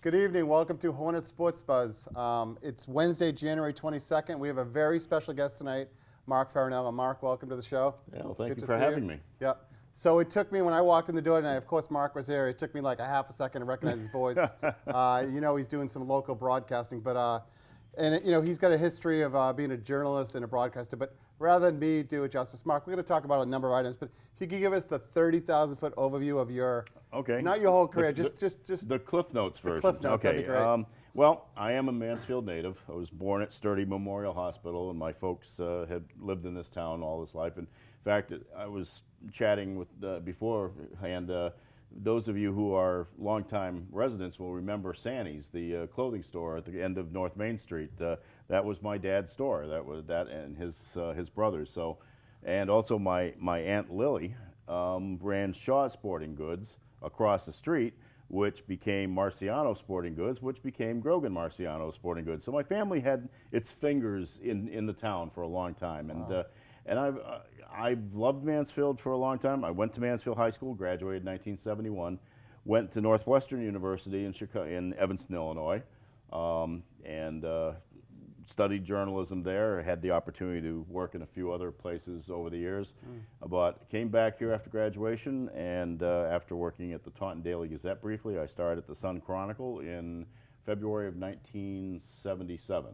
Good evening. Welcome to Hornets Sports Buzz. It's Wednesday, January 22nd. We have a very special guest tonight, Mark Farinella. Mark, welcome to the show. Yeah, well, thank Good you to for see having me. Yeah. So it took me, when I walked in the door tonight, of course Mark was here, it took me like a half a second to recognize his voice. You know, he's doing some local broadcasting, but, you know, he's got a history of being a journalist and a broadcaster, but rather than me do it justice, Mark, we're going to talk about a number of items, but if you could give us the 30,000-foot overview of your, not your whole career, just the Cliff Notes version. Cliff Notes, okay. that'd be great. Well, I am a Mansfield native. I was born at Sturdy Memorial Hospital, and my folks had lived in this town all this life. In fact, I was chatting with beforehand. Those of you who are longtime residents will remember Sanny's, the clothing store at the end of North Main Street. That was my dad's store. That was that and his brothers. So, and also my Aunt Lily ran Shaw Sporting Goods across the street, which became Marciano Sporting Goods, which became Grogan Marciano Sporting Goods. So my family had its fingers in the town for a long time, and Wow. And I've loved Mansfield for a long time. I went to Mansfield High School, graduated in 1971, went to Northwestern University in Evanston, Illinois, and studied journalism there. I had the opportunity to work in a few other places over the years, but came back here after graduation, and after working at the Taunton Daily Gazette briefly, I started at the Sun Chronicle in February of 1977.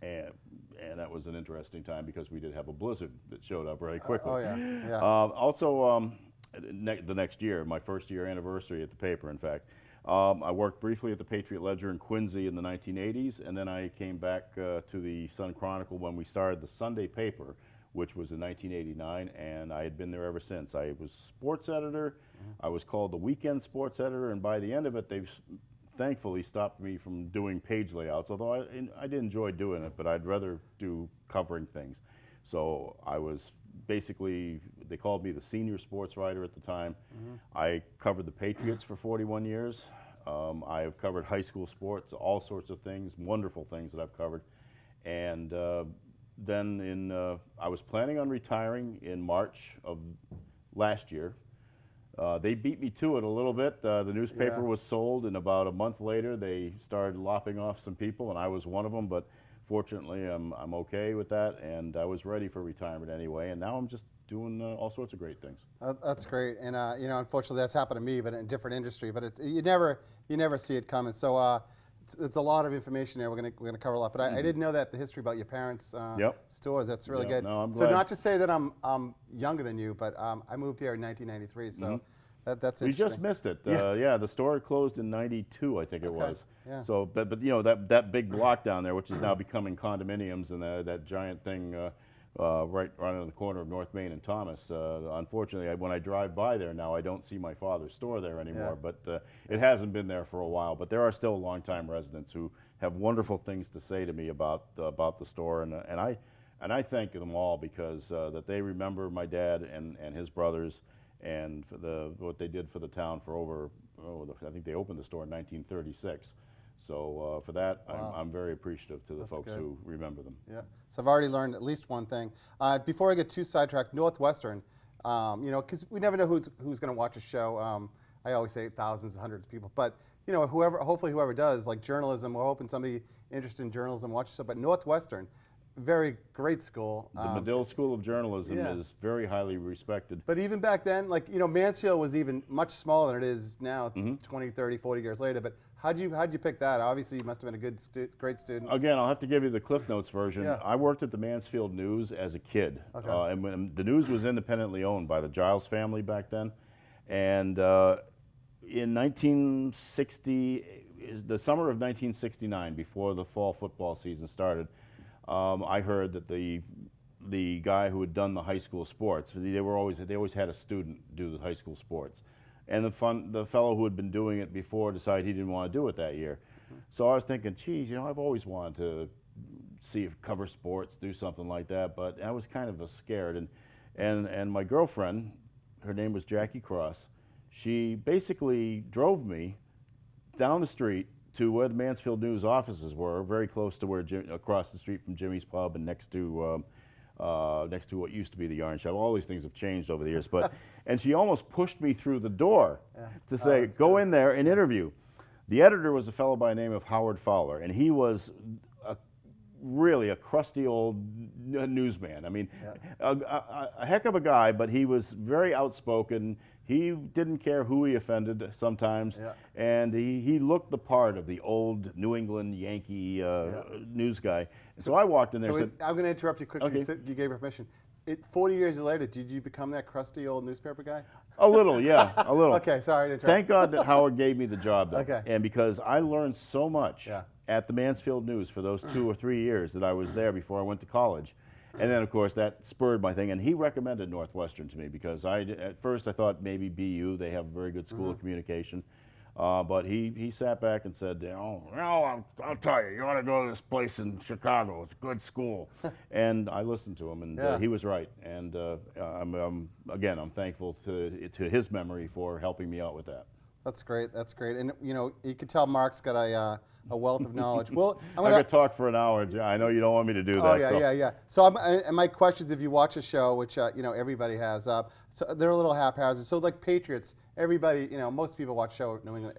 And that was an interesting time because we did have a blizzard that showed up very quickly. Oh, yeah. Yeah. Also, the next year, my first year anniversary at the paper, in fact, I worked briefly at the Patriot Ledger in Quincy in the 1980s, and then I came back to the Sun Chronicle when we started the Sunday paper, which was in 1989, and I had been there ever since. I was sports editor. I was called the weekend sports editor, and by the end of it, they thankfully stopped me from doing page layouts, although I did enjoy doing it, but I'd rather do covering things. So I was basically, they called me the senior sports writer at the time. I covered the Patriots for 41 years. I have covered high school sports, all sorts of things, wonderful things that I've covered. And then I was planning on retiring in March of last year. They beat me to it a little bit. The newspaper was sold, and about a month later, they started lopping off some people, and I was one of them. But fortunately, I'm okay with that, and I was ready for retirement anyway. And now I'm just doing all sorts of great things. That's great, and you know, unfortunately, that's happened to me, but in a different industry. But you never see it coming. So it's a lot of information there. We're gonna cover a lot. But I didn't know that the history about your parents' stores. That's really good. No, I'm so glad. not to say that I'm younger than you, but I moved here in 1993. So that's We interesting. just missed it. Yeah, the store closed in '92, I think it was. Yeah. So, but you know that big block down there, which is now becoming condominiums, and that giant thing right on the corner of North Main and Thomas. Unfortunately, when I drive by there now, I don't see my father's store there anymore. Yeah. But it hasn't been there for a while. But there are still longtime residents who have wonderful things to say to me about the store, and I thank them all because that they remember my dad and his brothers, and for what they did for the town for over, I think they opened the store in 1936. So for that, Wow. I'm very appreciative to the That's folks good. who remember them. Yeah. So I've already learned at least one thing. Before I get too sidetracked, Northwestern, you know, because we never know who's going to watch a show. I always say thousands, hundreds of people, but you know, hopefully whoever does, like journalism, we're hoping somebody interested in journalism watches it. But Northwestern, very great school. The Medill School of Journalism yeah. is very highly respected. But even back then, like, you know, Mansfield was even much smaller than it is now, 20, 30, 40 years later. But how'd you pick that? Obviously, you must have been a great student. Again, I'll have to give you the Cliff Notes version. Yeah. I worked at the Mansfield News as a kid. Okay. And when the News was independently owned by the Giles family back then. And in 1960, the summer of 1969, before the fall football season started, I heard that the guy who had done the high school sports, they always had a student do the high school sports, and the fellow who had been doing it before decided he didn't want to do it that year. So I was thinking, geez, you know, I've always wanted to cover sports, do something like that, but I was kind of scared. And my girlfriend, her name was Jackie Cross, she basically drove me down the street to where the Mansfield News offices were, very close to where across the street from Jimmy's Pub and next to what used to be the Yarn Shop. All these things have changed over the years, but and she almost pushed me through the door to say, "Go in there and interview." The editor was a fellow by the name of Howard Fowler, and he was really a crusty old newsman. I mean, a heck of a guy, but he was very outspoken. He didn't care who he offended sometimes, and he looked the part of the old New England Yankee news guy. So I walked in there and said, I'm going to interrupt you quickly. Okay. You gave permission. 40 years later, did you become that crusty old newspaper guy? A little, yeah, a little. Okay, sorry to interrupt. Thank God that Howard gave me the job, though. Okay. And because I learned so much at the Mansfield News for those 2 or 3 years that I was there before I went to college. And then, of course, that spurred my thing. And he recommended Northwestern to me because at first I thought maybe BU, they have a very good school of communication. But he sat back and said, I'll tell you, you ought to go to this place in Chicago. It's a good school. And I listened to him, and he was right. And I'm thankful to his memory for helping me out with that. That's great. That's great. And you can tell Mark's got a wealth of knowledge. Well, I could talk for an hour. I know you don't want me to do that. Oh yeah, yeah. So and my questions, if you watch the show, which everybody has, so they're a little haphazard. So like Patriots, everybody, most people watch show New England,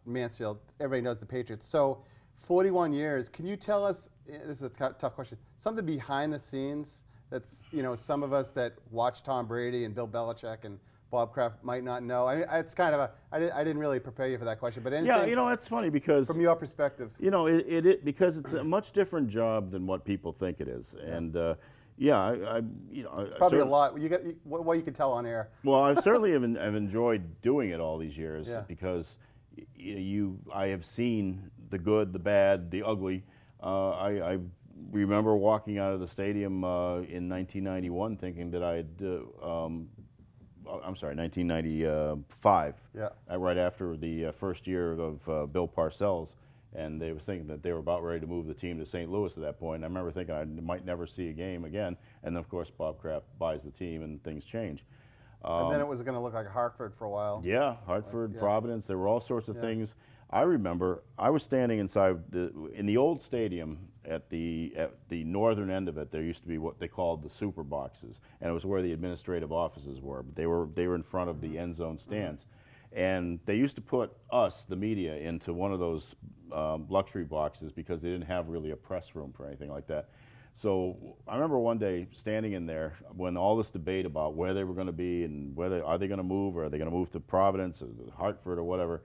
Mansfield. Everybody knows the Patriots. So 41 years. Can you tell us? This is a tough question. Something behind the scenes that's some of us that watch Tom Brady and Bill Belichick and Bob Kraft might not know. I mean, it's kind of I didn't really prepare you for that question, but anything. Yeah, it's funny because from your perspective, because it's a much different job than what people think it is, and it's probably a lot. What you can tell on air. Well, I certainly have enjoyed doing it all these years because I have seen the good, the bad, the ugly. I remember walking out of the stadium in 1991 thinking that I'm sorry, 1995, right after the first year of Bill Parcells, and they were thinking that they were about ready to move the team to St. Louis at that point. I remember thinking I might never see a game again, and then of course Bob Kraft buys the team and things change. And then it was going to look like Hartford for a while. Yeah, Hartford, Providence, there were all sorts of things. I remember I was standing inside in the old stadium at the northern end of it. There used to be what they called the super boxes, and it was where the administrative offices were. But they were in front of the end zone stands, and they used to put us, the media, into one of those luxury boxes because they didn't have really a press room for anything like that. So I remember one day standing in there when all this debate about where they were going to be and are they going to move or are they going to move to Providence or Hartford or whatever.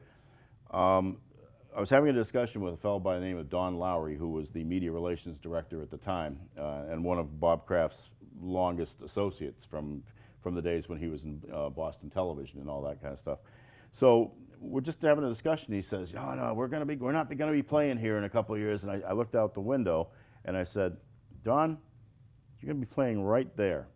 I was having a discussion with a fellow by the name of Don Lowry, who was the media relations director at the time and one of Bob Kraft's longest associates from the days when he was in Boston Television and all that kind of stuff. So we're just having a discussion. He says, "No, we're not going to be playing here in a couple of years." And I looked out the window and I said, "Don, you're going to be playing right there."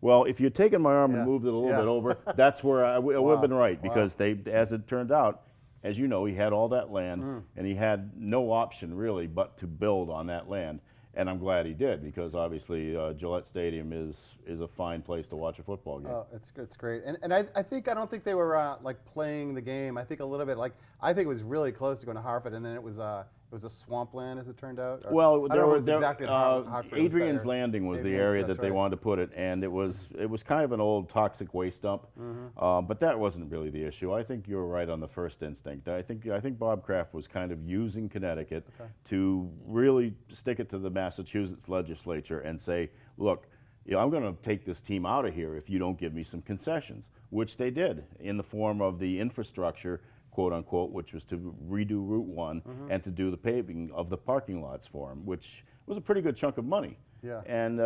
Well, if you'd taken my arm and moved it a little bit over, that's where I would have been right because as it turned out, as you know, he had all that land and he had no option really but to build on that land. And I'm glad he did because obviously Gillette Stadium is a fine place to watch a football game. Oh, it's great. And I don't think they were like playing the game. I think a little bit I think it was really close to going to Hartford, and then it was a swampland as it turned out. Well, Hartford. Adrian's Landing was the area that they wanted to put it, and it was kind of an old toxic waste dump. But that wasn't really the issue. I think you were right on the first instinct. I think Bob Kraft was kind of using Connecticut to really stick it to the Massachusetts legislature and say, look, I'm going to take this team out of here if you don't give me some concessions, which they did in the form of the infrastructure, quote unquote, which was to redo Route 1 and to do the paving of the parking lots for them, which was a pretty good chunk of money. Yeah. And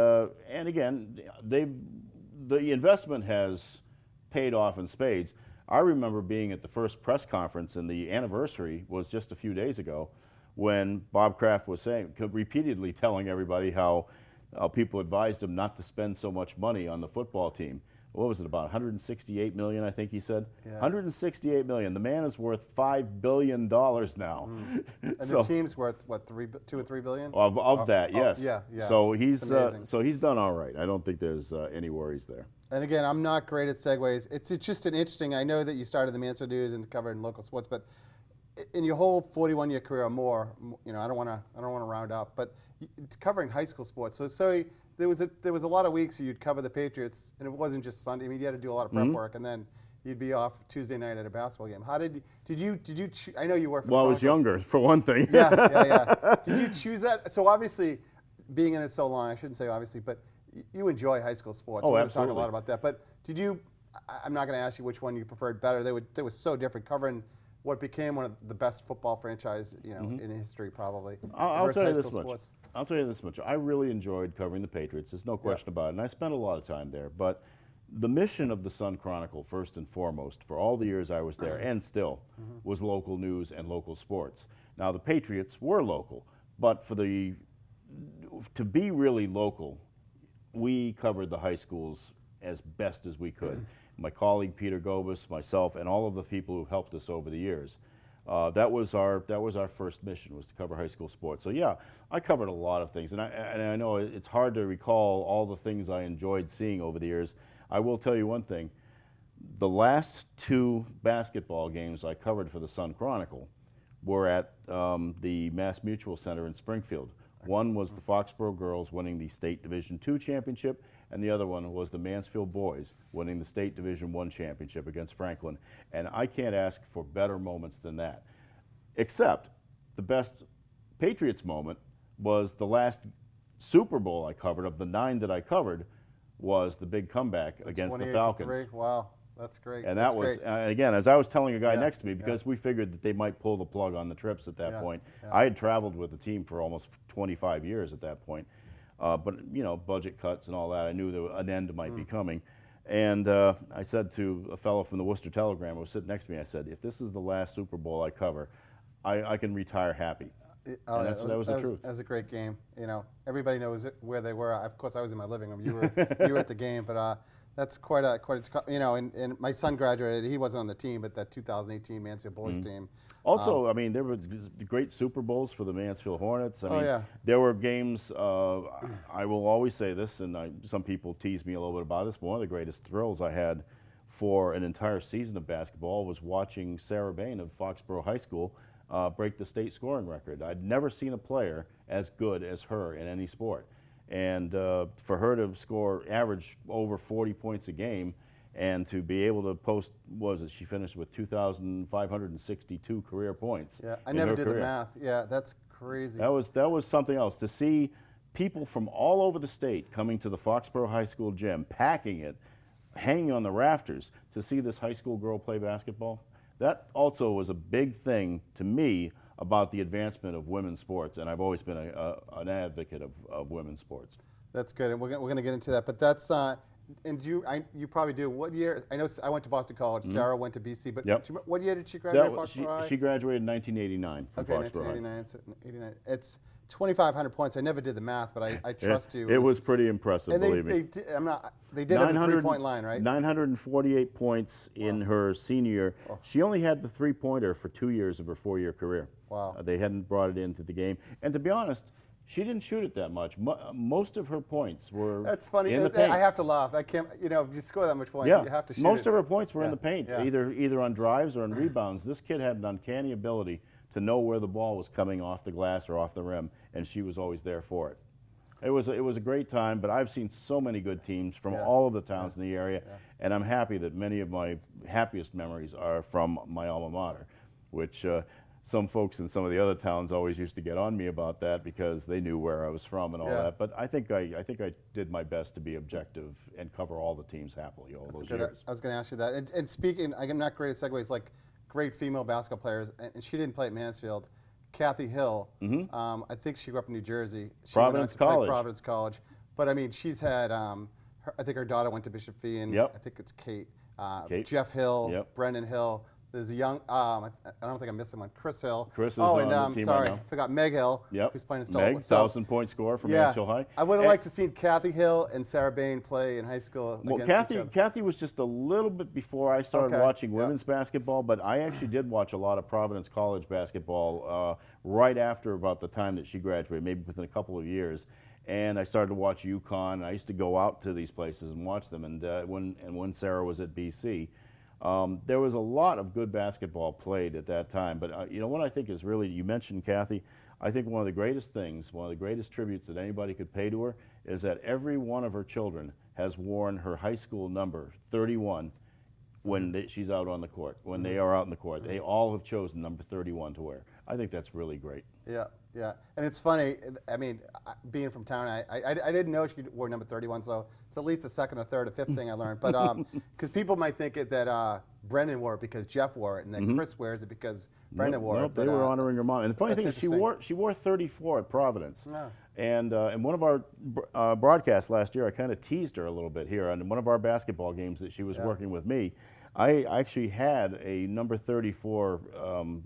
again, the investment has paid off in spades. I remember being at the first press conference, and the anniversary was just a few days ago, when Bob Kraft was repeatedly telling everybody how people advised him not to spend so much money on the football team. What was it, about 168 million, I think he said? Yeah. 168 million. The man is worth $5 billion now. And the team's worth, what, $2 or $3 billion? Of that, yes. Yeah. So he's done all right. I don't think there's any worries there. And again, I'm not great at segues. It's just an interesting, I know that you started the Mansfield News and covered in local sports, but in your whole 41-year career or more, I don't want to round up, but covering high school sports. So there was a lot of weeks you'd cover the Patriots, and it wasn't just Sunday. I mean, you had to do a lot of prep work, and then you'd be off Tuesday night at a basketball game. How did you I know you worked for the Well, I was Chronicle. younger, for one thing. Yeah. Did you choose that? So obviously, being in it so long, I shouldn't say obviously, but you enjoy high school sports. Oh, We're absolutely. going to talk a lot about that. But did you? I'm not going to ask you which one you preferred better. They were so different, covering what became one of the best football franchise, in history probably. I'll versus tell you high this school much. sports. I'll tell you this much. I really enjoyed covering the Patriots. There's no question about it. And I spent a lot of time there. But the mission of the Sun Chronicle, first and foremost, for all the years I was there, and still, was local news and local sports. Now, the Patriots were local, but to be really local, we covered the high schools as best as we could. My colleague Peter Gobus, myself, and all of the people who helped us over the years. That was our first mission, was to cover high school sports. So yeah, I covered a lot of things, and I know it's hard to recall all the things I enjoyed seeing over the years. I will tell you one thing: the last 2 basketball games I covered for the Sun Chronicle were at the Mass Mutual Center in Springfield. One was the Foxborough girls winning the State Division II championship, and the other one was the Mansfield boys winning the State Division I championship against Franklin. And I can't ask for better moments than that. Except the best Patriots moment was the last Super Bowl I covered. Of the 9 that I covered, was the big comeback against the Falcons. 28-3. Wow. That's great. And That's that was, great. again, as I was telling a guy Yeah, next to me, because we figured that they might pull the plug on the trips at that point. yeah. I had traveled with the team for almost 25 years at that point. But, budget cuts and all that, I knew that an end might be coming. And I said to a fellow from the Worcester Telegram who was sitting next to me, I said, if this is the last Super Bowl I cover, I can retire happy. And that was the truth. That was a great game. Everybody knows where they were. Of course, I was in my living room. You were at the game, but that's quite a and my son graduated. He wasn't on the team, but that 2018 Mansfield boys team. Also, there were great Super Bowls for the Mansfield Hornets. There were games, I will always say this, and some people tease me a little bit about this, but one of the greatest thrills I had for an entire season of basketball was watching Sarah Bain of Foxborough High School break the state scoring record. I'd never seen a player as good as her in any sport. And for her to average over 40 points a game, and to be able to post, she finished with 2,562 career points. Yeah, I never did the math. Yeah, that's crazy. That was something else. To see people from all over the state coming to the Foxborough High School gym, packing it, hanging on the rafters, to see this high school girl play basketball, that also was a big thing to me about the advancement of women's sports, and I've always been an advocate of women's sports. That's good, and we're going to get into that. But that's and you probably do. What year? I know I went to Boston College. Sarah went to BC, but what year did she graduate? She graduated in 1989 from Foxborough. 1989. It's 2,500 points. I never did the math, but I trust you. It was pretty impressive, and believe me. They did it at the 3-point line, right? 948 points in her senior year. She only had the 3-pointer for 2 years of her 4-year career. Wow. They hadn't brought it into the game. And to be honest, she didn't shoot it that much. Most of her points were That's funny. in the paint. I have to laugh. I can't, if you score that much points, you have to shoot most it. of her points were in the paint, either on drives or on rebounds. This kid had an uncanny ability to know where the ball was coming off the glass or off the rim, and she was always there for it. It was a great time, but I've seen so many good teams from all of the towns in the area, and I'm happy that many of my happiest memories are from my alma mater, which some folks in some of the other towns always used to get on me about that because they knew where I was from and all that. But I think I did my best to be objective and cover all the teams happily all those years. I was going to ask you that. And speaking, I'm not great at segues, like great female basketball players, and she didn't play at Mansfield. Kathy Hill, I think she grew up in New Jersey. She Providence College. Providence College. But I mean, she's had, I think her daughter went to Bishop Fee, and I think it's Kate. Jeff Hill, Brendan Hill. There's a young, I don't think I'm missing one, Chris Hill. Chris is on the team right now. I forgot Meg Hill, who's playing in Meg, 1,000-point scorer from Mansfield High. I would have liked to see Kathy Hill and Sarah Bain play in high school. Well, Kathy was just a little bit before I started watching women's basketball, but I actually did watch a lot of Providence College basketball right after about the time that she graduated, maybe within a couple of years. And I started to watch UConn. I used to go out to these places and watch them. And when Sarah was at BC, there was a lot of good basketball played at that time. But what I think is really, you mentioned Kathy, I think one of the greatest things, one of the greatest tributes that anybody could pay to her is that every one of her children has worn her high school number, 31, when she's out on the court, when they are out in the court. They all have chosen number 31 to wear. I think that's really great. Yeah, yeah. And it's funny, I mean, being from town, I didn't know she wore number 31, so it's at least the second or third or fifth thing I learned. But because people might think that Brendan wore it because Jeff wore it, and then Chris wears it because Brendan wore it. They were honoring her mom. And the funny thing is, she wore 34 at Providence. Yeah. And in one of our broadcasts last year, I kind of teased her a little bit here. On one of our basketball games that she was working with me, I actually had a number 34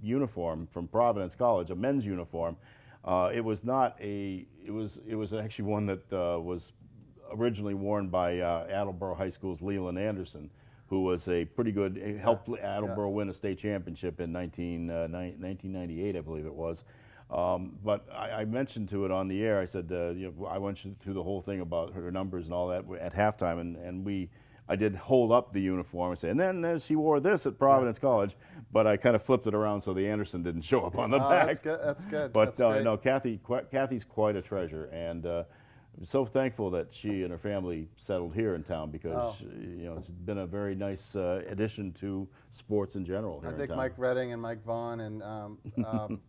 uniform from Providence College, a men's uniform. It was not a. It was actually one that was originally worn by Attleboro High School's Leland Anderson, who was a pretty good, helped Attleboro win a state championship in 1998, I believe it was. But I mentioned to it on the air. I said, I went through the whole thing about her numbers and all that at halftime, and I did hold up the uniform and say, and then she wore this at Providence College, but I kind of flipped it around so the Anderson didn't show up on the back. That's good. That's good. But that's no, Kathy's quite a treasure, and I'm so thankful that she and her family settled here in town because it's been a very nice addition to sports in general here I think in town. Mike Redding and Mike Vaughn and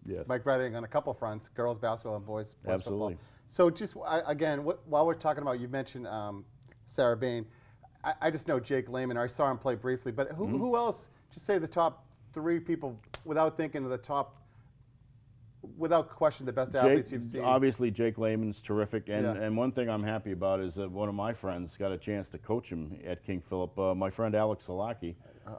Yes. Mike Redding on a couple fronts, girls basketball and boys Absolutely. football. So just again, while we're talking about, you mentioned Sarah Bain. I just know Jake Lehman. I saw him play briefly, but who else? Just say the top 3 people without thinking of the top. Without question, the best athletes you've seen. Obviously, Jake Lehman's terrific, and one thing I'm happy about is that one of my friends got a chance to coach him at King Philip. My friend Alex Salaki,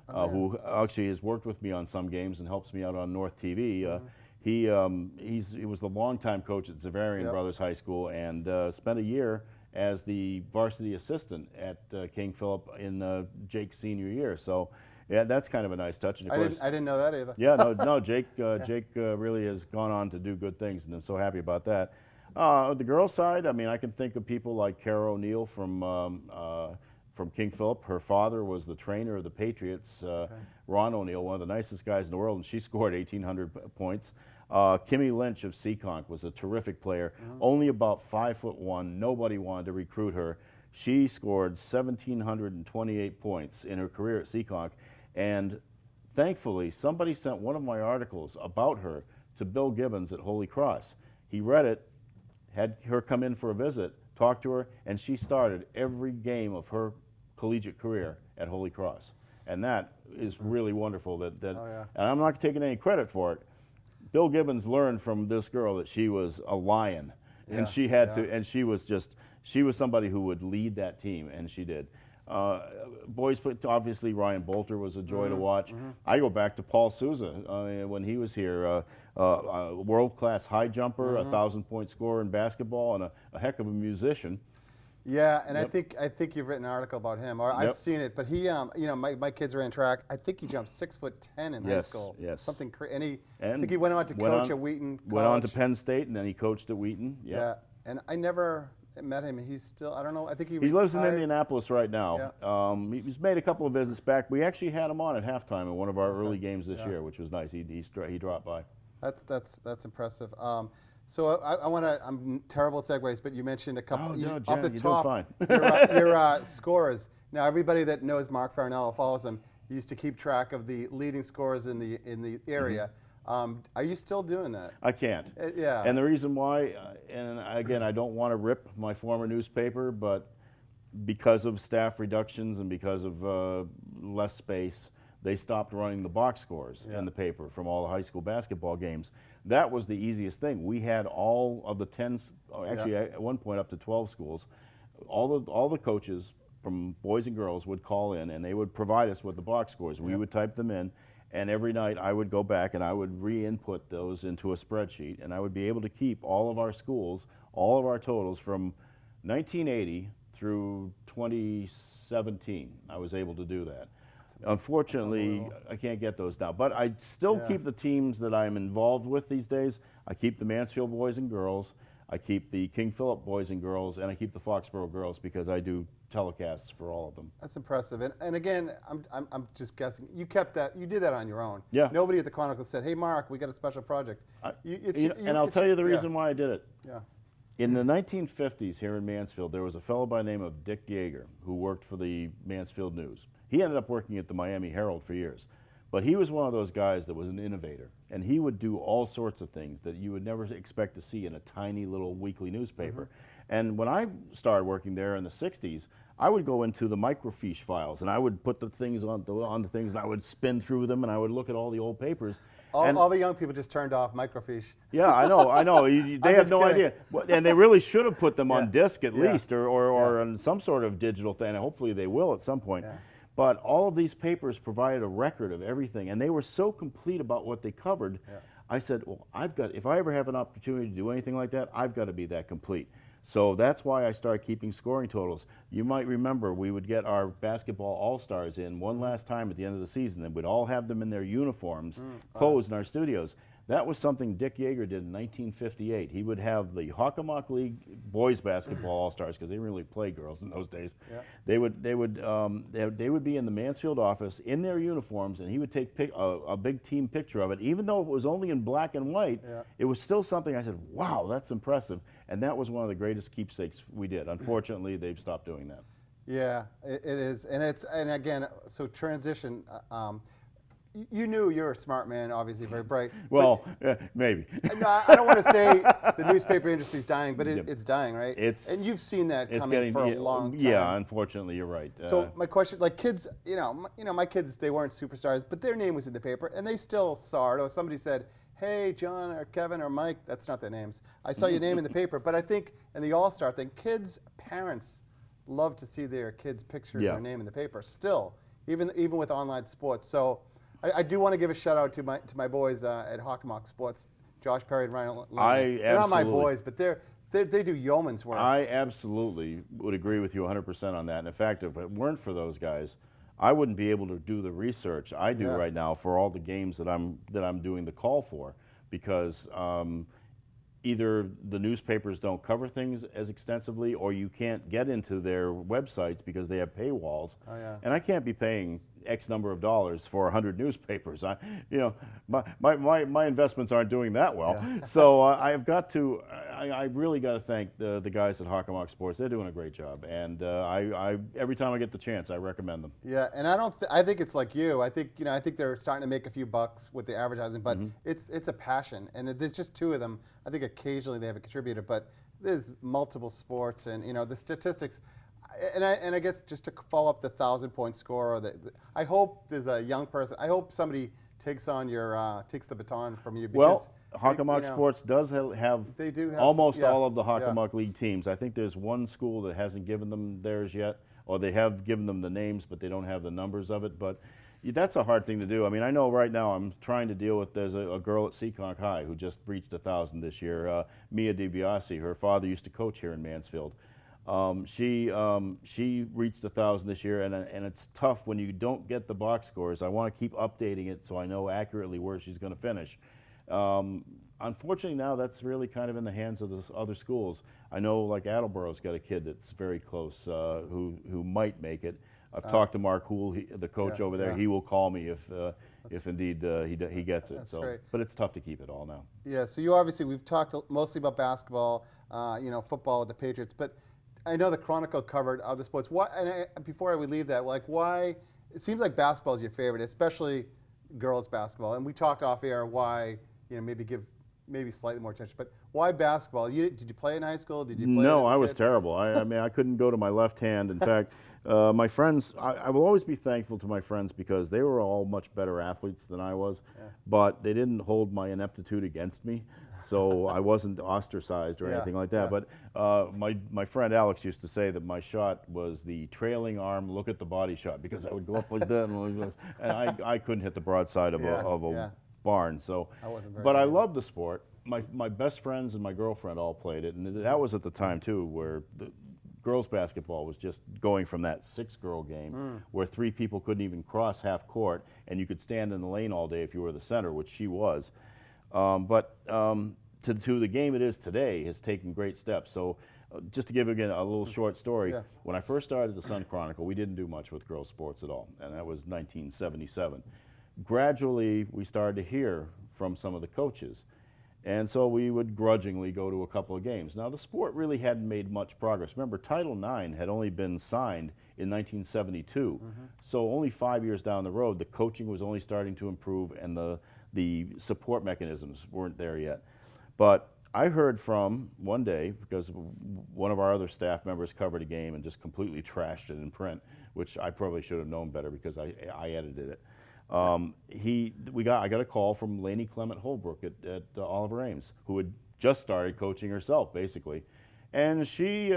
who actually has worked with me on some games and helps me out on North TV. He was the longtime coach at Zavarian Brothers High School and spent a year as the varsity assistant at King Philip in Jake's senior year. So. Yeah, that's kind of a nice touch. And of course, I didn't know that either. Yeah, no, Jake really has gone on to do good things, and I'm so happy about that. The girls' side, I mean, I can think of people like Kara O'Neill from King Philip. Her father was the trainer of the Patriots, Ron O'Neill, one of the nicest guys in the world, and she scored 1,800 points. Kimmy Lynch of Seekonk was a terrific player, only about 5'1". Nobody wanted to recruit her. She scored 1,728 points in her career at Seekonk. And thankfully, somebody sent one of my articles about her to Bill Gibbons at Holy Cross. He read it, had her come in for a visit, talked to her, and she started every game of her collegiate career at Holy Cross. And that is really wonderful. And I'm not taking any credit for it. Bill Gibbons learned from this girl that she was a lion, and she had to, and she was somebody who would lead that team, and she did. Boys, obviously Ryan Bolter was a joy to watch. I go back to Paul Souza when he was here, a world-class high jumper, 1,000-point scorer in basketball, and a heck of a musician. Yeah, and I think you've written an article about him, or I've seen it. But he, my kids ran track. I think he jumped 6'10" in high school. Yes. Something crazy. And I think he went on to coach at Wheaton College. Went on to Penn State, and then he coached at Wheaton. Yeah, and I never met him. He's still, I don't know, I think he lives in Indianapolis right now. He's made a couple of visits back. We actually had him on at halftime in one of our early games this year, which was nice. He dropped by. That's impressive. So I'm terrible at segues, but you mentioned a couple off the top. Fine. your scorers. Now everybody that knows Mark Farinella, follows him, used to keep track of the leading scorers in the area. Are you still doing that? I can't. Yeah. And the reason why, and again, I don't want to rip my former newspaper, but because of staff reductions and because of less space, they stopped running the box scores in the paper from all the high school basketball games. That was the easiest thing. We had all of the 10, actually at one point up to 12 schools, all the coaches from boys and girls would call in and they would provide us with the box scores. We would type them in. And every night I would go back and I would re-input those into a spreadsheet, and I would be able to keep all of our schools, all of our totals from 1980 through 2017. I was able to do that. Unfortunately, I can't get those now, but I still keep the teams that I'm involved with these days. I keep the Mansfield boys and girls, I keep the King Philip boys and girls, and I keep the Foxborough girls because I do telecasts for all of them. That's impressive. And again, I'm just guessing. You kept that. You did that on your own. Yeah. Nobody at the Chronicle said, "Hey, Mark, we got a special project." And I'll tell you the reason why I did it. Yeah. In the 1950s here in Mansfield, there was a fellow by the name of Dick Yeager who worked for the Mansfield News. He ended up working at the Miami Herald for years. But he was one of those guys that was an innovator, and he would do all sorts of things that you would never expect to see in a tiny little weekly newspaper. And when I started working there in the 60s, I would go into the microfiche files, and I would put the things on the things, and I would spin through them, and I would look at all the old papers. All the young people just turned off microfiche. Yeah, I know. They have no idea. And they really should have put them on disc at least, or on some sort of digital thing, and hopefully they will at some point. Yeah. But all of these papers provided a record of everything, and they were so complete about what they covered. Yeah. I said, well, if I ever have an opportunity to do anything like that, I've got to be that complete. So that's why I started keeping scoring totals. You might remember we would get our basketball all-stars in one last time at the end of the season, and we'd all have them in their uniforms posed in our studios. That was something Dick Yeager did in 1958. He would have the Hockomock League boys basketball all-stars, because they didn't really play girls in those days. Yeah. They would be in the Mansfield office in their uniforms, and he would take a big team picture of it. Even though it was only in black and white, it was still something I said, wow, that's impressive. And that was one of the greatest keepsakes we did. Unfortunately, they've stopped doing that. Yeah, it is, and again, so transition. You knew you're a smart man, obviously very bright. Well, maybe. No, I don't want to say the newspaper industry's dying, but it's dying, right? And you've seen that coming for a long time. Yeah, unfortunately, you're right. So my question, like kids, my kids, they weren't superstars, but their name was in the paper, and they still saw it. Or somebody said, "Hey, John or Kevin or Mike," that's not their names. I saw your name in the paper, but I think in the All-Star thing, parents love to see their kids' pictures or name in the paper. Still, even with online sports. So. I do want to give a shout out to my boys at Hockomock Sports, Josh Perry and Ryan Lundgren. They're not my boys, but they do yeoman's work. I absolutely would agree with you 100% on that. And in fact, if it weren't for those guys, I wouldn't be able to do the research I do right now for all the games that I'm doing the call for, because either the newspapers don't cover things as extensively, or you can't get into their websites because they have paywalls. Oh, yeah. And I can't be paying X number of dollars for 100 newspapers. My investments aren't doing that well. Yeah. So I've got to. I really got to thank the guys at Hockomock Sports. They're doing a great job, and I every time I get the chance, I recommend them. Yeah, and I think it's like you. I think I think they're starting to make a few bucks with the advertising, but it's a passion, and there's just two of them. I think occasionally they have a contributor, but there's multiple sports, and the statistics. And I guess just to follow up the 1,000-point score, I hope there's a young person. I hope somebody takes the baton from you. Because Hockomock Sports does have almost all of the Hockomock League teams. I think there's one school that hasn't given them theirs yet, or they have given them the names, but they don't have the numbers of it. But that's a hard thing to do. I mean, I know right now I'm trying to deal with, there's a girl at Seekonk High who just reached 1,000 this year, Mia DiBiase. Her father used to coach here in Mansfield. She reached 1,000 this year, and it's tough when you don't get the box scores. I want to keep updating it so I know accurately where she's going to finish. Unfortunately, now that's really kind of in the hands of the other schools. I know, like Attleboro's got a kid that's very close who might make it. I've talked to Mark Hool, the coach over there. He will call me if indeed he gets it. That's great. But it's tough to keep it all now. Yeah. So we've talked mostly about basketball, football with the Patriots, but I know the Chronicle covered other sports. Before we leave that, why? It seems like basketball is your favorite, especially girls basketball. And we talked off air why maybe give slightly more attention. But why basketball? Did you play in high school? Did you play? No, I was terrible. I mean, I couldn't go to my left hand. In fact, my friends, I will always be thankful to my friends because they were all much better athletes than I was, but they didn't hold my ineptitude against me. So I wasn't ostracized or anything like that. But my friend Alex used to say that my shot was the trailing arm, look at the body shot, because I would go up like that, and I couldn't hit the broadside of a barn. So, I loved the sport. My best friends and my girlfriend all played it, and that was at the time too, where the girls basketball was just going from that 6-girl game where 3 people couldn't even cross half court, and you could stand in the lane all day if you were the center, which she was. To the game it is today has taken great steps. So just to give again a little short story, when I first started the Sun Chronicle, we didn't do much with girls sports at all, and that was 1977. Gradually, we started to hear from some of the coaches, And so we would grudgingly go to a couple of games. Now, the sport really hadn't made much progress. Remember, Title IX had only been signed in 1972. So only 5 years down the road, the coaching was only starting to improve and the support mechanisms weren't there yet. But I heard from one day, because one of our other staff members covered a game and just completely trashed it in print, which I probably should have known better because I edited it. I got a call from Lainey Clement Holbrook at Oliver Ames, who had just started coaching herself, basically. And she,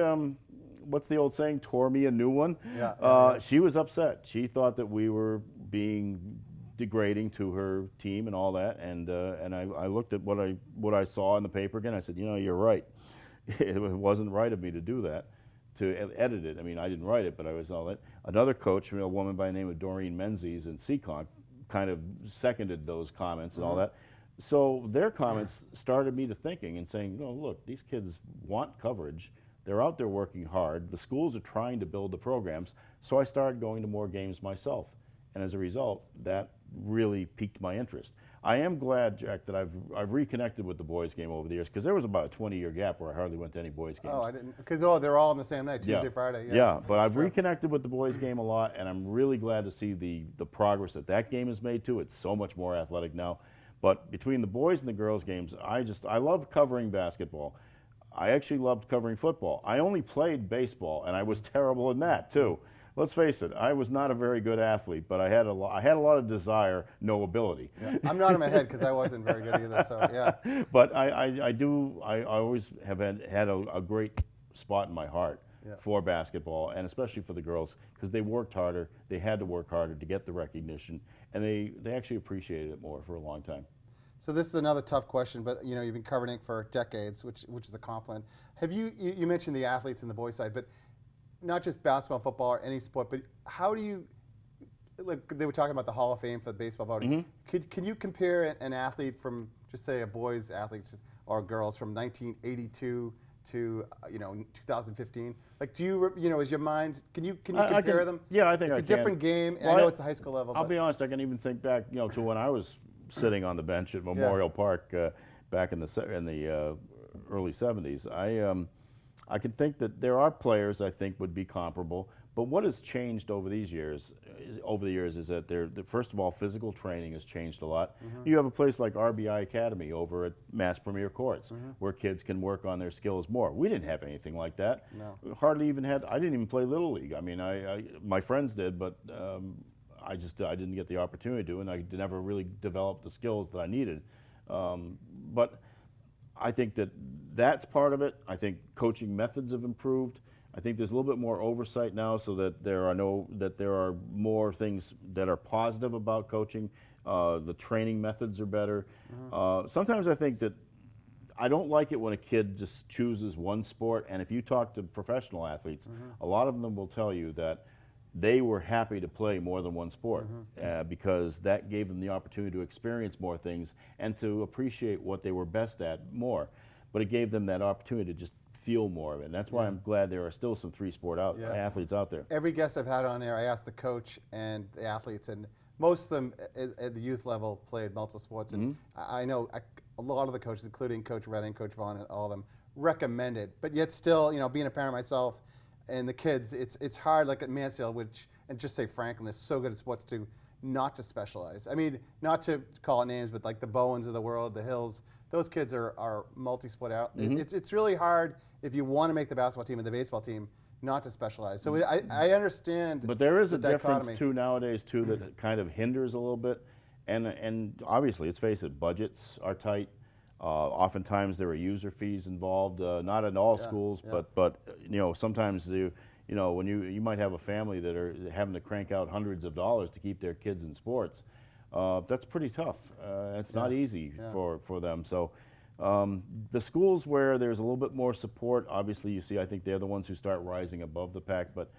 what's the old saying, tore me a new one? Yeah. She was upset. She thought that we were being degrading to her team and all that. And I looked at what I saw in the paper again. I said, you're right. It wasn't right of me to do that, to edit it. I mean, I didn't write it, but I was all that. Another coach, a woman by the name of Doreen Menzies in Seekonk, kind of seconded those comments and all that. So their comments started me to thinking and saying, look, these kids want coverage. They're out there working hard. The schools are trying to build the programs. So I started going to more games myself. And as a result, that really piqued my interest. I am glad, Jack, that I've reconnected with the boys game over the years, because there was about a 20-year gap where I hardly went to any boys games. Oh, I didn't, because they're all on the same night, Tuesday, Friday. Yeah, but I've reconnected with the boys game a lot, and I'm really glad to see the progress that game has made too. It's so much more athletic now. But between the boys and the girls games, I love covering basketball. I actually loved covering football. I only played baseball, and I was terrible in that too. Let's face it, I was not a very good athlete, but I had a lot of desire, no ability. Yeah. I'm nodding my head because I wasn't very good either, so yeah. But I always have had a great spot in my heart for basketball, and especially for the girls, because they worked harder, they had to work harder to get the recognition, and they actually appreciated it more for a long time. So this is another tough question, but you've been covering it for decades, which is a compliment. Have you mentioned the athletes in the boys' side, but not just basketball, football, or any sport, but how do you, like they were talking about the Hall of Fame for baseball voting. Can you compare an athlete from, just say a boys athlete or girls from 1982 to 2015? Like, do you is your mind, can you compare them? Yeah, I think it's a different game. Well, I know it's a high school level. I'll be honest, I can even think back, to when I was sitting on the bench at Memorial Park back in the early 70s. I can think that there are players I think would be comparable, but what has changed over the years is that first of all, physical training has changed a lot. You have a place like RBI Academy over at Mass Premier Courts where kids can work on their skills more. We didn't have anything like that. No. Hardly even I didn't even play Little League. I mean, my friends did, but I didn't get the opportunity to, and I never really developed the skills that I needed. But I think that's part of it. I think coaching methods have improved. I think there's a little bit more oversight now, so that there are more things that are positive about coaching. The training methods are better. Sometimes I think that I don't like it when a kid just chooses one sport. And if you talk to professional athletes, a lot of them will tell you that they were happy to play more than one sport because that gave them the opportunity to experience more things and to appreciate what they were best at more. But it gave them that opportunity to just feel more of it. And that's why I'm glad there are still some three-sport athletes out there. Every guest I've had on there, I asked the coach and the athletes, and most of them at the youth level played multiple sports. And I know a lot of the coaches, including Coach Redding, Coach Vaughn, all of them, recommend it. But yet still, being a parent myself, and the kids, it's hard, like at Mansfield, and just say Franklin is so good at sports too, not to specialize. I mean, not to call it names, but like the Bowens of the world, the Hills, those kids are multi-sport out. It's really hard if you want to make the basketball team and the baseball team not to specialize. So I understand. But there is a dichotomy. difference too nowadays too that kind of hinders a little bit, and obviously, let's face it, budgets are tight. Oftentimes there are user fees involved, not in all schools, but sometimes when you might have a family that are having to crank out hundreds of dollars to keep their kids in sports. That's pretty tough. It's not easy for them. So the schools where there's a little bit more support, obviously you see, I think they're the ones who start rising above the pack. But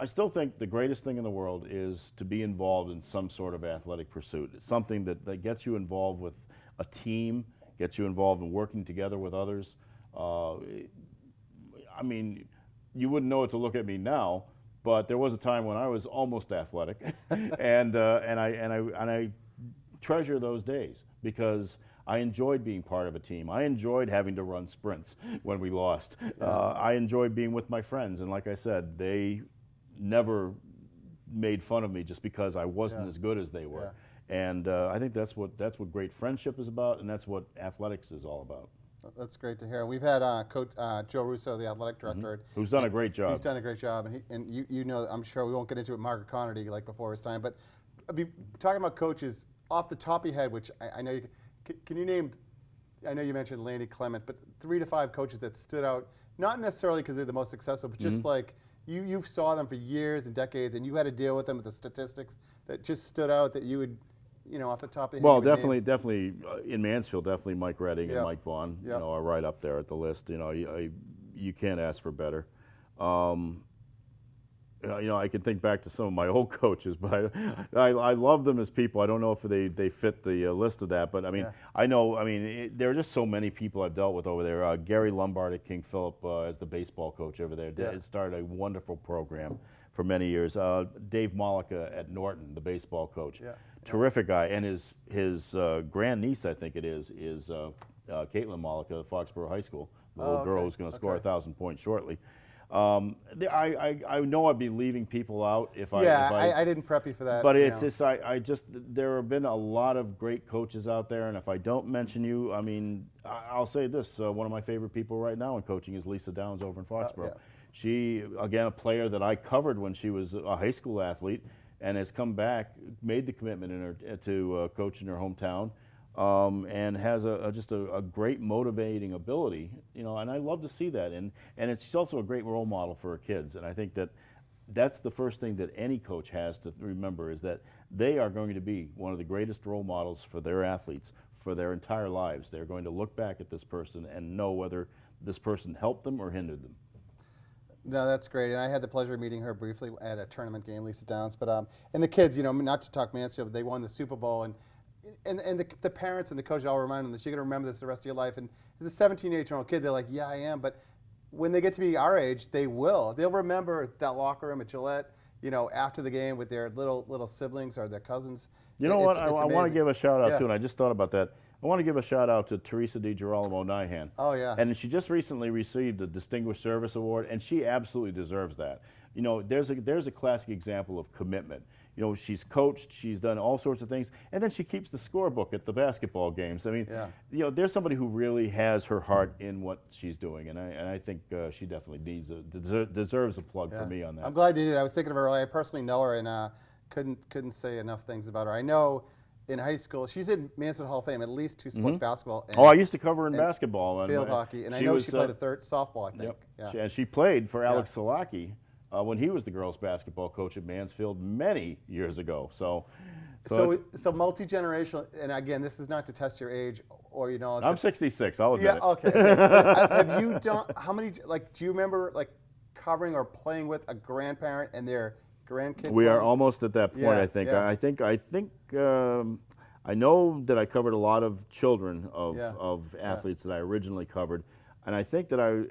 I still think the greatest thing in the world is to be involved in some sort of athletic pursuit. It's something that gets you involved with a team, gets you involved in working together with others. I mean, you wouldn't know it to look at me now, but there was a time when I was almost athletic, and I treasure those days because I enjoyed being part of a team. I enjoyed having to run sprints when we lost. I enjoyed being with my friends, and like I said, they never made fun of me just because I wasn't as good as they were. And I think that's what great friendship is about, and that's what athletics is all about. That's great to hear. We've had Coach Joe Russo, the athletic director, who's done a great job. He's done a great job, and you know, I'm sure we won't get into it, Margaret Connerty, like before his time, but talking about coaches off the top of your head, which I know you can you name? I know you mentioned Landy Clement, but 3 to 5 coaches that stood out, not necessarily because they're the most successful, but just like you saw them for years and decades, and you had to deal with them with the statistics that just stood out that you would. You know, off the top of the head. Well, definitely in Mansfield, definitely Mike Redding and Mike Vaughn, you know, are right up there at the list. You know, you can't ask for better. You know, I can think back to some of my old coaches, but I love them as people. I don't know if they fit the list of that, but I mean, I know. I mean, there are just so many people I've dealt with over there. Gary Lombard at King Philip as the baseball coach over there. It started a wonderful program for many years. Dave Mollica at Norton, the baseball coach. Terrific guy, and his grandniece, I think it is Caitlin Mollica at Foxborough High School, the little girl who's going to score 1,000 points shortly. I know I'd be leaving people out if I didn't prep you for that. But it's just there have been a lot of great coaches out there, and if I don't mention you, I mean, I'll say this: one of my favorite people right now in coaching is Lisa Downs over in Foxborough. She, again, a player that I covered when she was a high school athlete, and has come back, made the commitment to coach in her hometown, and has just a great motivating ability, you know, and I love to see that. And she's also a great role model for her kids, and I think that's the first thing that any coach has to remember, is that they are going to be one of the greatest role models for their athletes for their entire lives. They're going to look back at this person and know whether this person helped them or hindered them. No, that's great, and I had the pleasure of meeting her briefly at a tournament game, Lisa Downs. But and the kids, you know, not to talk Mansfield, but they won the Super Bowl, and the parents and the coach all remind them that you're going to remember this the rest of your life. And as a 17, 18-year-old kid, they're like, yeah, I am. But when they get to be our age, they will. They'll remember that locker room at Gillette, you know, after the game with their little siblings or their cousins. You know what? I want to give a shout out too, and I just thought about that. I want to give a shout out to Teresa DiGirolamo Nyhan. Oh, yeah. And she just recently received a Distinguished Service Award, and she absolutely deserves that. You know, there's a classic example of commitment. You know, she's coached, she's done all sorts of things, and then she keeps the scorebook at the basketball games. I mean, you know, there's somebody who really has her heart in what she's doing, and I think she definitely deserves a plug for me on that. I'm glad you did. I was thinking of her earlier. I personally know her, and couldn't say enough things about her. I know in high school, she's in Mansfield Hall of Fame, at least 2 sports, basketball. And, I used to cover her in basketball. Field hockey, and I know she played a third softball, I think. And she played for Alex Salaki when he was the girls' basketball coach at Mansfield many years ago. So multi-generational, and again, this is not to test your age or your knowledge. I'm 66, I'll admit it. Okay. Have you done, how many, like, do you remember, like, covering or playing with a grandparent and their grandkid? We are almost at that point, I think. I know that I covered a lot of children of athletes that I originally covered, and I think that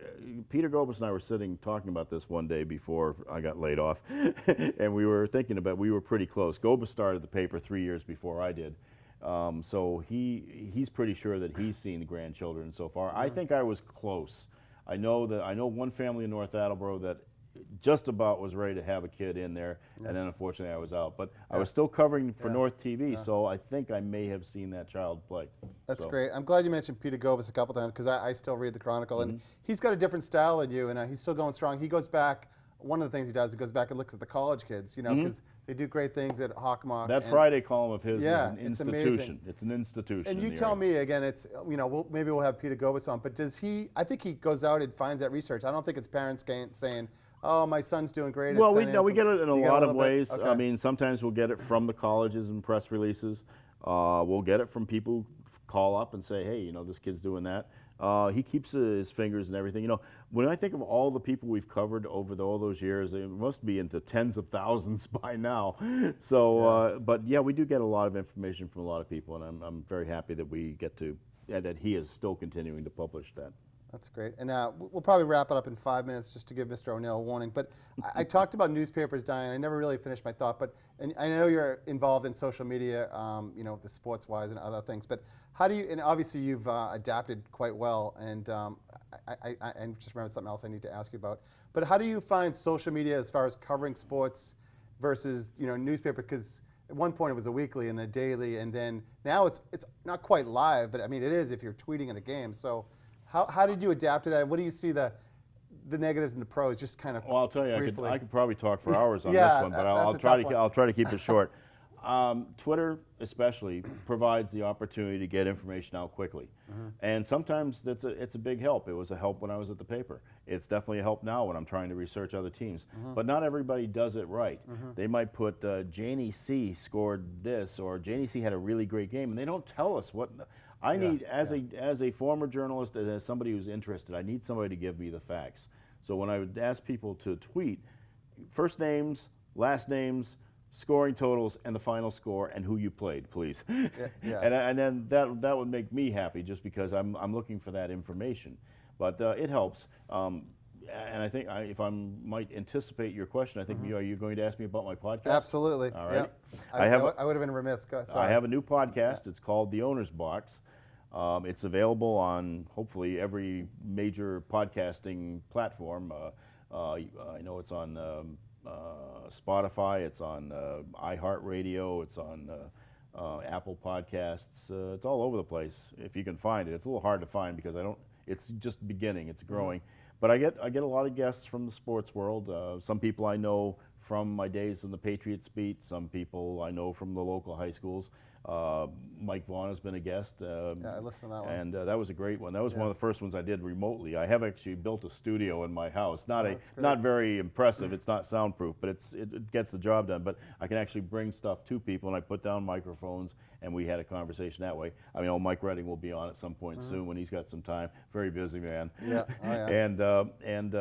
Peter Gobus and I were sitting talking about this one day before I got laid off, and we were thinking about, we were pretty close. Gobus started the paper 3 years before I did, so he's pretty sure that he's seen the grandchildren so far. I think I was close. I know one family in North Attleboro that just about was ready to have a kid in there, and then unfortunately I was out. But I was still covering for North TV, so I think I may have seen that child play. That's great. I'm glad you mentioned Peter Gobus a couple times, because I still read the Chronicle, and he's got a different style than you, and he's still going strong. He goes back, one of the things he does, he goes back and looks at the college kids, you know, because they do great things at Hawkmock. That Friday column of his is an institution. Amazing. It's an institution. And you tell me, again, it's, you know, maybe we'll have Peter Gobus on, but does he, I think he goes out and finds that research. I don't think it's parents saying, oh, my son's doing great. Well, we get it in a lot of ways. Okay. I mean, sometimes we'll get it from the colleges and press releases. We'll get it from people who call up and say, hey, you know, this kid's doing that. He keeps his fingers and everything. You know, when I think of all the people we've covered over all those years, it must be into tens of thousands by now. So, but yeah, we do get a lot of information from a lot of people, and I'm very happy that we get to, that he is still continuing to publish that. That's great. And we'll probably wrap it up in 5 minutes just to give Mr. O'Neill a warning. But I talked about newspapers dying. I never really finished my thought. But and I know you're involved in social media, the sports-wise and other things. But how do you? And obviously you've adapted quite well. And I just remembered something else I need to ask you about. But how do you find social media as far as covering sports versus newspaper? Because at one point it was a weekly and a daily, and then now it's not quite live, but I mean it is if you're tweeting in a game. So how did you adapt to that? What do you see the negatives and the pros? Just kind of Well, I'll tell you, briefly. I could probably talk for hours on Yeah, this one, but that's I'll try to keep it short. Twitter especially provides the opportunity to get information out quickly, and sometimes it's a big help. It was a help when I was at the paper. It's definitely a help now when I'm trying to research other teams. But not everybody does it right. They might put Janie C scored this, or Janie C had a really great game, and they don't tell us what. I need, as a former journalist, and as somebody who's interested, I need somebody to give me the facts. So when I would ask people to tweet, first names, last names, scoring totals, and the final score, and who you played, please. And then that would make me happy, just because I'm looking for that information. But it helps. And I think if I might anticipate your question, I think are you going to ask me about my podcast? Absolutely. All right. Yeah. I would have been remiss. Sorry. I have a new podcast. It's called The Owner's Box. It's available on hopefully every major podcasting platform. I know it's on Spotify, it's on iHeartRadio, it's on Apple Podcasts. It's all over the place if you can find it. It's a little hard to find because it's just beginning, it's growing. But I get a lot of guests from the sports world. Some people I know from my days in the Patriots beat, some people I know from the local high schools. Mike Vaughn has been a guest. I listened to that one. And that was a great one. That was one of the first ones I did remotely. I have actually built a studio in my house. Not very impressive. It's not soundproof, but it gets the job done. But I can actually bring stuff to people, and I put down microphones, and we had a conversation that way. I mean, Mike Redding will be on at some point soon when he's got some time. Very busy man. Yeah. Oh, yeah. And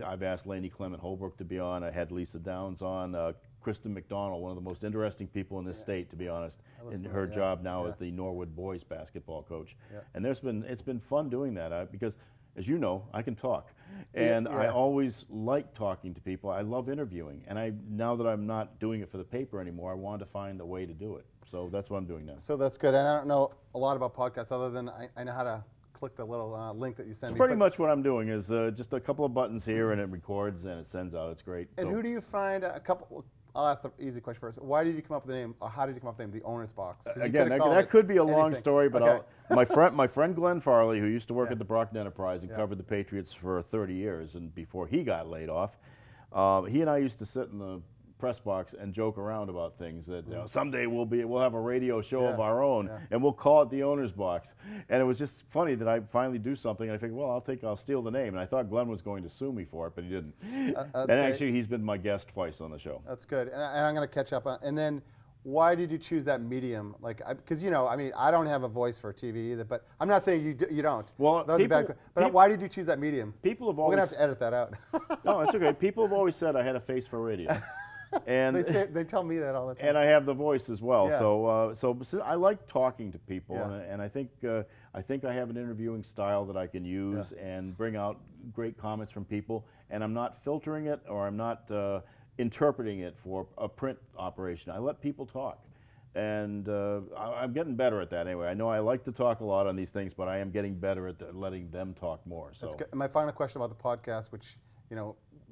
I've asked Lainey Clement Holbrook to be on. I had Lisa Downs on. Kristen McDonald, one of the most interesting people in this state, to be honest, in her job now as the Norwood boys basketball coach. And it's been fun doing that because, as you know, I can talk, and I always like talking to people. I love interviewing, and now that I'm not doing it for the paper anymore, I want to find a way to do it. So that's what I'm doing now. So that's good. And I don't know a lot about podcasts other than I know how to click the little link that you send me. Pretty much what I'm doing is just a couple of buttons here, and it records and it sends out. It's great. And who do you find I'll ask the easy question first. Why did you come up with the name, or how did you come up with the name, The Owner's Box? Again, that could be a long story, but my friend Glenn Farley, who used to work at the Brockton Enterprise and covered the Patriots for 30 years, and before he got laid off, he and I used to sit in the press box and joke around about things that someday we'll have a radio show of our own, and we'll call it The Owner's Box. And it was just funny that I finally do something, and I figured, well, I'll steal the name. And I thought Glenn was going to sue me for it, but he didn't. And actually, he's been my guest twice on the show. That's good. And I'm going to catch up on. And then, why did you choose that medium? Because I don't have a voice for TV either. But I'm not saying you don't. Well, but why did you choose that medium? People have always. We're going to have to edit that out. No, it's okay. People have always said I had a face for radio. And they tell me that all the time. And I have the voice as well. Yeah. So I like talking to people, and I think I have an interviewing style that I can use and bring out great comments from people. And I'm not filtering it, or I'm not interpreting it for a print operation. I let people talk. And I'm getting better at that anyway. I know I like to talk a lot on these things, but I am getting better at letting them talk more. So. That's good. And my final question about the podcast, which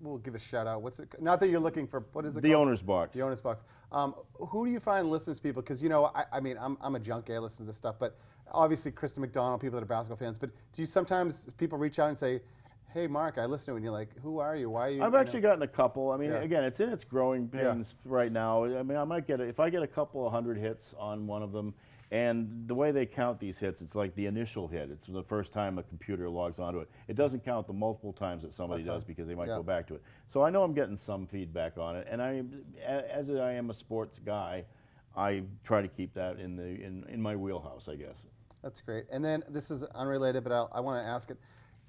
we'll give a shout out. What's it? Not that you're looking for. What is it? The called? Owner's Box. The Owner's Box. Who do you find listens to people? Because I'm a junkie. I listen to this stuff, but obviously Kristen McDonald, people that are basketball fans. But do you sometimes people reach out and say, "Hey, Mark, I listen to it," and you're like, "Who are you? Why are you?" I've actually gotten a couple. I mean, again, it's in its growing pains right now. I mean, I might get if I get a couple of hundred hits on one of them. And the way they count these hits, it's like the initial hit. It's the first time a computer logs onto it. It doesn't count the multiple times that somebody does, because they might go back to it. So I know I'm getting some feedback on it. And as I am a sports guy, I try to keep that in my wheelhouse, I guess. That's great. And then this is unrelated, but I want to ask it.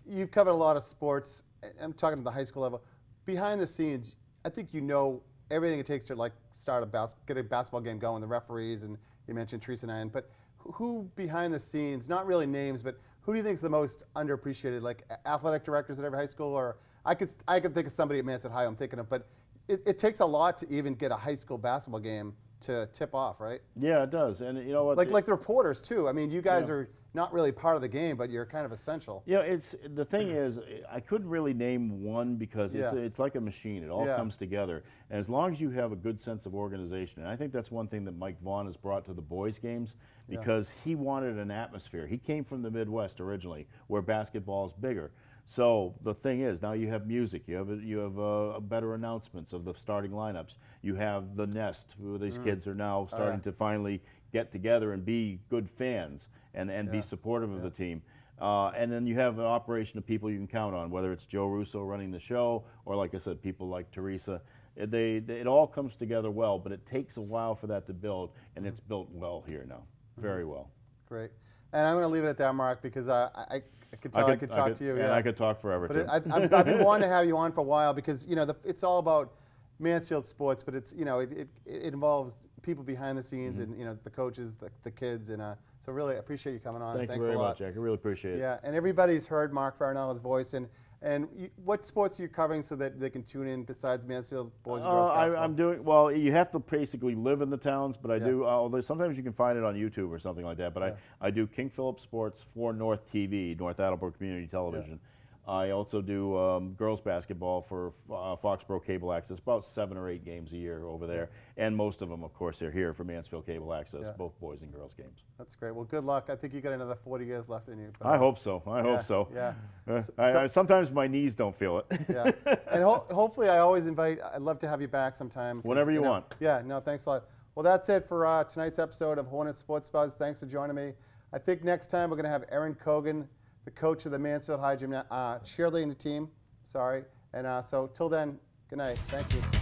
You've covered a lot of sports. I'm talking at the high school level. Behind the scenes, I think you know everything it takes to get a basketball game going. The referees, and you mentioned Teresa Nyan, but who behind the scenes, not really names, but who do you think is the most underappreciated, like athletic directors at every high school? Or I could think of somebody at Mansfield High I'm thinking of, but it takes a lot to even get a high school basketball game to tip off, right? Yeah, it does. And you know what? Like the reporters too. I mean, you guys are not really part of the game, but you're kind of essential. You know, it's the thing is, I couldn't really name one because it's like a machine. It all comes together. And as long as you have a good sense of organization, and I think that's one thing that Mike Vaughn has brought to the boys' games because he wanted an atmosphere. He came from the Midwest originally, where basketball is bigger. So the thing is, now you have music, you have better announcements of the starting lineups. You have the nest, where these kids are now starting to finally get together and be good fans and be supportive of the team. And then you have an operation of people you can count on, whether it's Joe Russo running the show or, like I said, people like Teresa. It all comes together well, but it takes a while for that to build, and it's built well here now, very well. Great. And I'm going to leave it at that, Mark, because I could tell I could talk to you. And I could talk forever, too. But I've been wanting to have you on for a while because, you know, it's all about Mansfield sports, but it's, you know, it involves people behind the scenes and, you know, the coaches, the kids. And so really appreciate you coming on. Thanks a very lot. much, Jack. I really appreciate it. Yeah, and everybody's heard Mark Farinella's voice. And what sports are you covering so that they can tune in besides Mansfield boys and girls basketball? I'm doing, well, you have to basically live in the towns, but I do, although sometimes you can find it on YouTube or something like that, but I do King Philip Sports for North TV, North Attleboro Community Television. I also do girls basketball for Foxborough Cable Access, about 7 or 8 games a year over there. And most of them, of course, are here for Mansfield Cable Access, both boys and girls games. That's great. Well, good luck. I think you got another 40 years left in you. But, I hope so. I hope so. Yeah. Sometimes my knees don't feel it. Yeah. And hopefully I'd love to have you back sometime. Whenever you want. Yeah, no, thanks a lot. Well, that's it for tonight's episode of Hornets Sports Buzz. Thanks for joining me. I think next time we're going to have Erin Cogan, the coach of the Mansfield High cheerleading team. Sorry. And so till then, good night. Thank you.